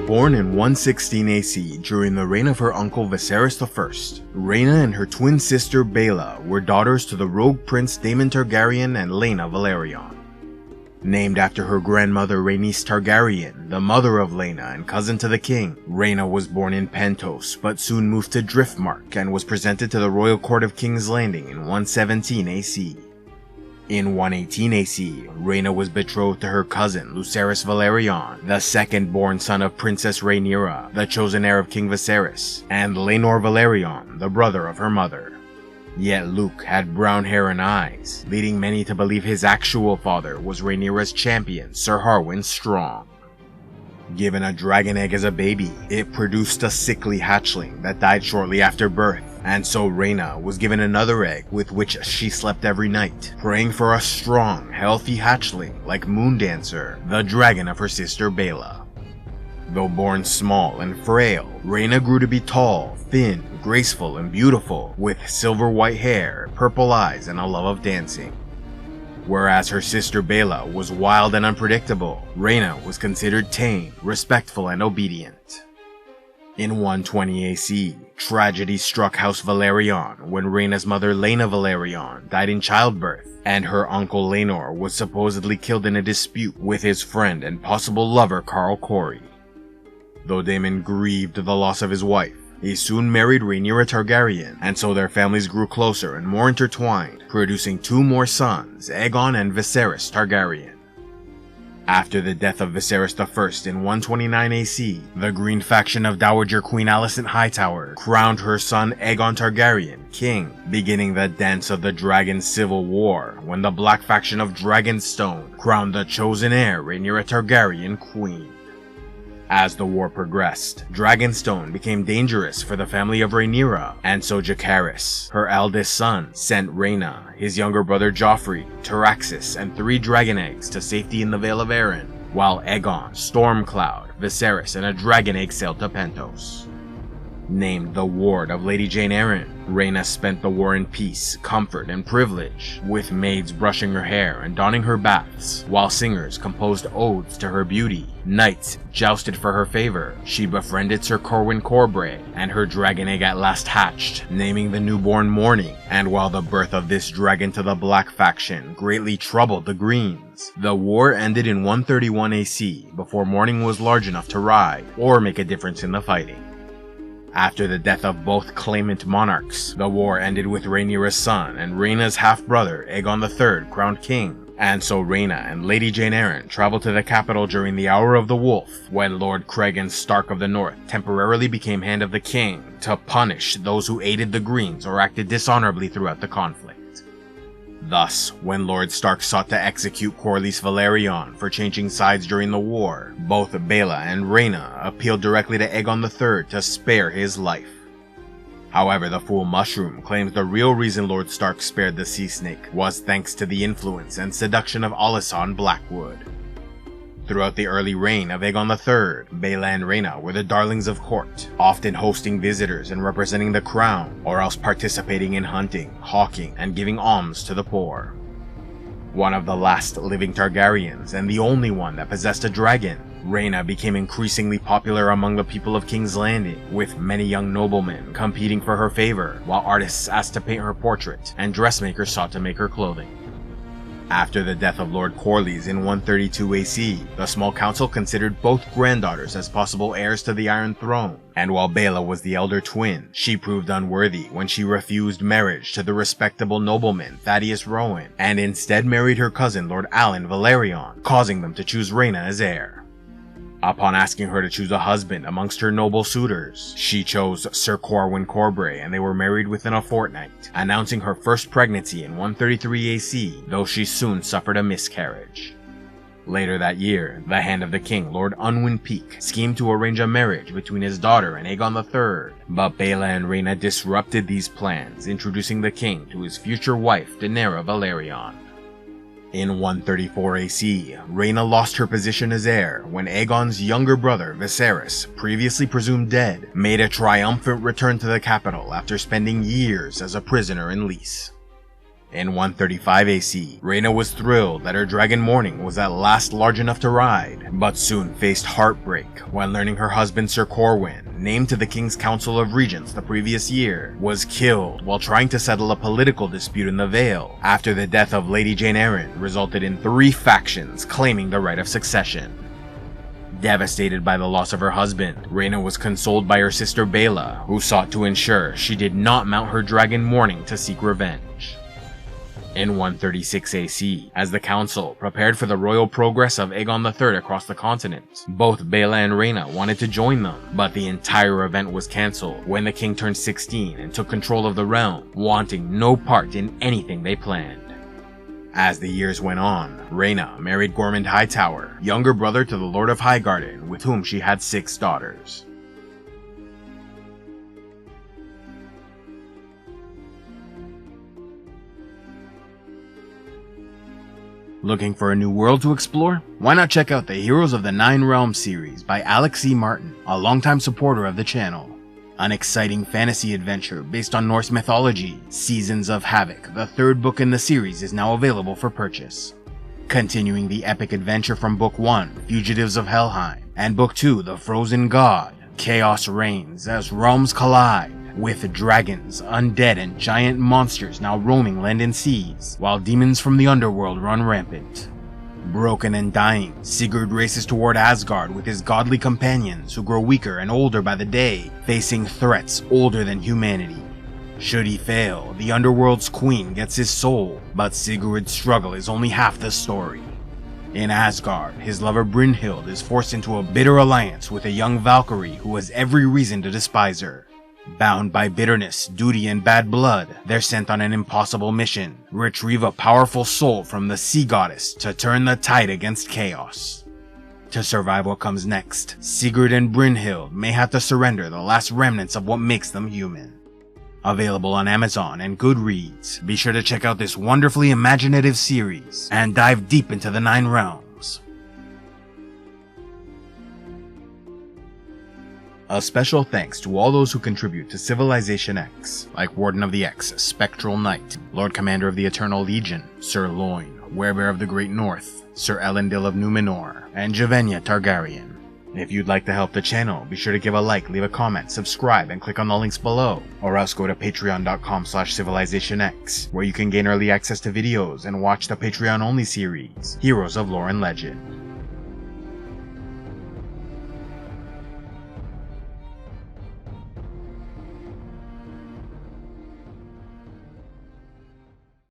Born in 116 AC during the reign of her uncle Viserys I, Rhaena and her twin sister Baela were daughters to the rogue prince Daemon Targaryen and Rhaena Velaryon. Named after her grandmother Rhaena Targaryen, the mother of Rhaena and cousin to the king, Rhaena was born in Pentos but soon moved to Driftmark and was presented to the royal court of King's Landing in 117 AC. In 118 AC, Rhaena was betrothed to her cousin Lucerys Velaryon, the second-born son of Princess Rhaenyra, the chosen heir of King Viserys, and Laenor Velaryon, the brother of her mother. Yet Luke had brown hair and eyes, leading many to believe his actual father was Rhaenyra's champion, Sir Harwin Strong. Given a dragon egg as a baby, it produced a sickly hatchling that died shortly after birth, and so Rhaena was given another egg with which she slept every night, praying for a strong, healthy hatchling like Moondancer, the dragon of her sister Baela. Though born small and frail, Rhaena grew to be tall, thin, graceful, and beautiful, with silver white hair, purple eyes, and a love of dancing. Whereas her sister Baela was wild and unpredictable, Rhaena was considered tame, respectful, and obedient. In 120 AC, tragedy struck House Velaryon when Rhaena's mother Rhaena Velaryon died in childbirth, and her uncle Laenor was supposedly killed in a dispute with his friend and possible lover Carl Corey. Though Daemon grieved the loss of his wife, he soon married Rhaenyra Targaryen, and so their families grew closer and more intertwined, producing two more sons, Aegon and Viserys Targaryen. After the death of Viserys I in 129 AC, the Green faction of Dowager Queen Alicent Hightower crowned her son Aegon Targaryen king, beginning the Dance of the Dragon Civil War, when the Black faction of Dragonstone crowned the chosen heir Rhaenyra Targaryen queen. As the war progressed, Dragonstone became dangerous for the family of Rhaenyra, and so Jacaerys, her eldest son, sent Rhaena, his younger brother Joffrey, Taraxis, and 3 dragon eggs to safety in the Vale of Arryn, while Aegon, Stormcloud, Viserys, and a dragon egg sailed to Pentos. Named the ward of Lady Jane Arryn, Rhaena spent the war in peace, comfort, and privilege, with maids brushing her hair and donning her baths, while singers composed odes to her beauty, knights jousted for her favor, she befriended Sir Corwyn Corbray, and her dragon egg at last hatched, naming the newborn Morning, and while the birth of this dragon to the Black faction greatly troubled the Greens, the war ended in 131 AC before Morning was large enough to ride, or make a difference in the fighting. After the death of both claimant monarchs, the war ended with Rhaenyra's son and Rhaena's half-brother Aegon III crowned king, and so Rhaena and Lady Jane Arryn traveled to the capital during the Hour of the Wolf, when Lord Cregan Stark of the North temporarily became Hand of the King, to punish those who aided the Greens or acted dishonorably throughout the conflict. Thus, when Lord Stark sought to execute Corlys Velaryon for changing sides during the war, both Baela and Rhaena appealed directly to Aegon III to spare his life. However, the Fool Mushroom claims the real reason Lord Stark spared the Sea Snake was thanks to the influence and seduction of Alysanne Blackwood. Throughout the early reign of Aegon III, Baela and Rhaena were the darlings of court, often hosting visitors and representing the crown, or else participating in hunting, hawking, and giving alms to the poor. One of the last living Targaryens, and the only one that possessed a dragon, Rhaena became increasingly popular among the people of King's Landing, with many young noblemen competing for her favor, while artists asked to paint her portrait, and dressmakers sought to make her clothing. After the death of Lord Corlys in 132 AC, the small council considered both granddaughters as possible heirs to the Iron Throne, and while Baela was the elder twin, she proved unworthy when she refused marriage to the respectable nobleman Thaddeus Rowan, and instead married her cousin Lord Alan Velaryon, causing them to choose Rhaena as heir. Upon asking her to choose a husband amongst her noble suitors, she chose Sir Corwyn Corbray, and they were married within a fortnight, announcing her first pregnancy in 133 AC, though she soon suffered a miscarriage. Later that year, the Hand of the King, Lord Unwin Peake, schemed to arrange a marriage between his daughter and Aegon III, but Baela and Rhaena disrupted these plans, introducing the king to his future wife, Daenerys Velaryon. In 134 AC, Rhaena lost her position as heir when Aegon's younger brother, Viserys, previously presumed dead, made a triumphant return to the capital after spending years as a prisoner in Lys. In 135 AC, Rhaena was thrilled that her dragon Morning was at last large enough to ride, but soon faced heartbreak when learning her husband Sir Corwyn, named to the King's Council of Regents the previous year, was killed while trying to settle a political dispute in the Vale after the death of Lady Jane Eyre resulted in 3 factions claiming the right of succession. Devastated by the loss of her husband, Rhaena was consoled by her sister Baela, who sought to ensure she did not mount her dragon Morning to seek revenge. In 136 AC, as the Council prepared for the royal progress of Aegon III across the continent, both Baela and Rhaena wanted to join them, but the entire event was cancelled when the king turned 16 and took control of the realm, wanting no part in anything they planned. As the years went on, Rhaena married Gormund Hightower, younger brother to the Lord of Highgarden, with whom she had 6 daughters. Looking for a new world to explore? Why not check out the Heroes of the Nine Realms series by Alex C. Martin, a longtime supporter of the channel. An exciting fantasy adventure based on Norse mythology, Seasons of Havoc, the 3rd book in the series, is now available for purchase. Continuing the epic adventure from Book 1, Fugitives of Helheim, and Book 2, The Frozen God, chaos reigns as realms collide, with dragons, undead, and giant monsters now roaming land and seas, while demons from the underworld run rampant. Broken and dying, Sigurd races toward Asgard with his godly companions who grow weaker and older by the day, facing threats older than humanity. Should he fail, the underworld's queen gets his soul, but Sigurd's struggle is only half the story. In Asgard, his lover Brynhild is forced into a bitter alliance with a young Valkyrie who has every reason to despise her. Bound by bitterness, duty, and bad blood, they're sent on an impossible mission: retrieve a powerful soul from the sea goddess to turn the tide against chaos. To survive what comes next, Sigurd and Brynhild may have to surrender the last remnants of what makes them human. Available on Amazon and Goodreads, be sure to check out this wonderfully imaginative series and dive deep into the 9 realms. A special thanks to all those who contribute to CivilizationEx, like Warden of the X, Spectral Knight, Lord Commander of the Eternal Legion, Sir Loin, Werebear of the Great North, Sir Elendil of Numenor, and Rhaena Targaryen. If you'd like to help the channel, be sure to give a like, leave a comment, subscribe, and click on the links below, or else go to patreon.com/CivilizationEx, where you can gain early access to videos and watch the Patreon-only series, Heroes of Lore and Legend.